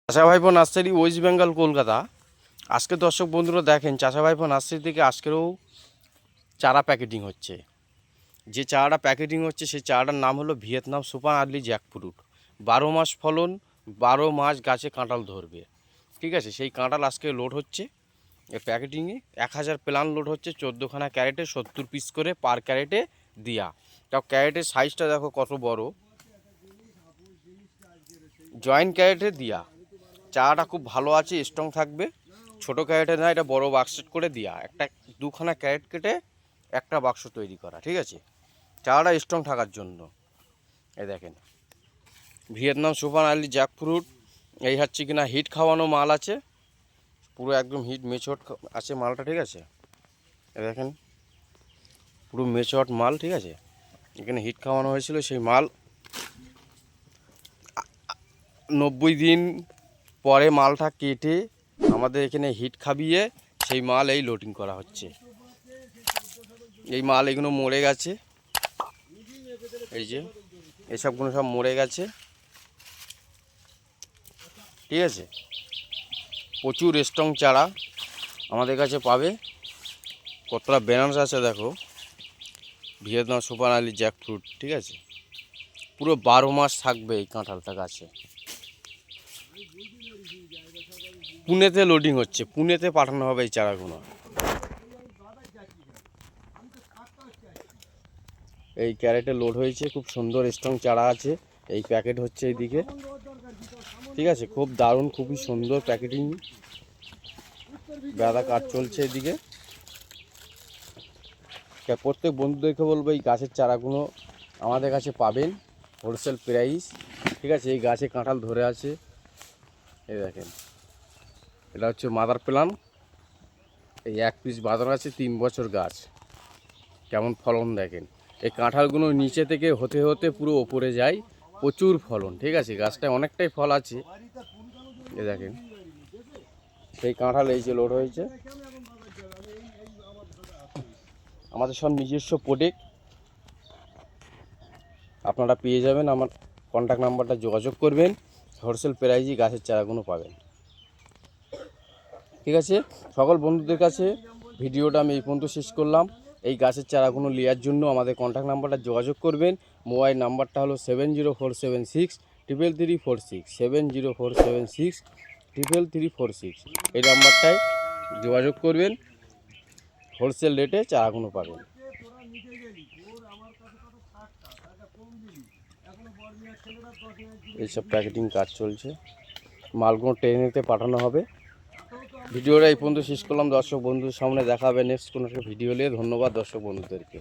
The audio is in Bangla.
চাষা ভাইপো নার্সারি ওয়েস্ট বেঙ্গল কলকাতা। আজকে দর্শক বন্ধুরা দেখেন চাষা ভাইপো নার্সারি থেকে আজকেরও চারা প্যাকেটিং হচ্ছে। যে চারাটা প্যাকেটিং হচ্ছে সেই চারাটার নাম হলো ভিয়েতনাম সুপার আর্লি জ্যাকফ্রুট। 12 মাস ফলন, 12 মাস গাছে কাঁঠাল ধরবে। ঠিক আছে, সেই কাঁঠাল আজকে লোড হচ্ছে এর প্যাকেটিংয়ে। 1000 প্ল্যান লোড হচ্ছে 14খানা ক্যারেটে, 70 পিস করে পার ক্যারেটে দিয়া। তাও ক্যারেটের সাইজটা দেখো কত বড়, জয়েন্ট ক্যারেটে দিয়া। চারাটা খুব ভালো আছে, স্ট্রং থাকবে। ছোটো ক্যারেটে না, এটা বড় বাক্স করে দেওয়া, একটা 2খানা ক্যারেট কেটে একটা বাক্স তৈরি করা। ঠিক আছে, চারাটা স্ট্রং থাকার জন্য। এই দেখেন ভিয়েতনাম সুপার আর্লি জ্যাকফ্রুট। এই হচ্ছে কিনা হিট খাওয়ানো মাল আছে, পুরো একদম হিট মেচট আছে মালটা। ঠিক আছে, এই দেখেন পুরো মেচট মাল। ঠিক আছে, এখানে হিট খাওয়ানো হয়েছিল, সেই মাল 90 দিন পরে মালটা কেটে আমাদের এখানে হিট খাবিয়ে সেই মাল এই লোডিং করা হচ্ছে। এই মাল এগুলো মরে গেছে, এই যে এসবগুলো সব মরে গেছে। ঠিক আছে, প্রচুর স্ট্রং চারা আমাদের কাছে পাবে। কতটা ব্যালেন্স আছে দেখো, ভিয়েতনাম সুপার আর্লি জ্যাকফ্রুট। ঠিক আছে, পুরো 12 মাস থাকবে এই কাঁঠালটা গাছে। পুনেতে লোডিং হচ্ছে, পুনেতে পাঠানো হবে এই চারাগুলো। এই ক্যারেটে লোড হয়েছে, খুব সুন্দর স্ট্রং চারা আছে। এই প্যাকেট হচ্ছে এইদিকে। ঠিক আছে, খুব দারুণ, খুবই সুন্দর প্যাকেটিং, গাদা কাজ চলছে এদিকে। প্রত্যেক বন্ধুদেরকে বলবো এই গাছের চারাগুলো আমাদের কাছে পাবেন হোলসেল প্রাইস। ঠিক আছে, এই গাছে কাঁঠাল ধরে আছে, এই দেখেন এটা হচ্ছে মাদার প্ল্যান। এই এক পিস বাঁধানো আছে, 3 বছর গাছ, কেমন ফলন দেখেন। এই কাঁঠালগুলো নিচে থেকে হতে হতে পুরো ওপরে যায়, প্রচুর ফলন। ঠিক আছে, গাছটায় অনেকটাই ফল আছে, এই দেখেন সেই কাঁঠাল এই যে লোড হয়েছে। আমাদের সব নিজস্ব প্রোডাক্ট আপনারা পেয়ে যাবেন। আমার কন্ট্যাক্ট নাম্বারটা যোগাযোগ করবেন, হোলসেল প্রাইজই গাছের চারাগুলো পাবেন। ঠিক আছে, সকল বন্ধুদের কাছে ভিডিওটা আমি এই পর্যন্ত শেষ করলাম। এই গাছের চারাগুলো নেওয়ার জন্য আমাদের কন্ট্যাক্ট নাম্বারটা যোগাযোগ করবেন। মোবাইল নাম্বারটা হলো 7047633346, 7047633346। এই নাম্বারটায় যোগাযোগ করবেন, হোলসেল রেটে চারাগুলো পাবেন। এইসব প্যাকেটিং কাজ চলছে, মালগুলো ট্রেনেতে পাঠানো হবে। ভিডিওটা এই পর্যন্ত শেষ করলাম। দর্শক বন্ধুদের সামনে দেখা হবে নেক্সট কোনো একটা ভিডিও নিয়ে। ধন্যবাদ দর্শক বন্ধুদেরকে।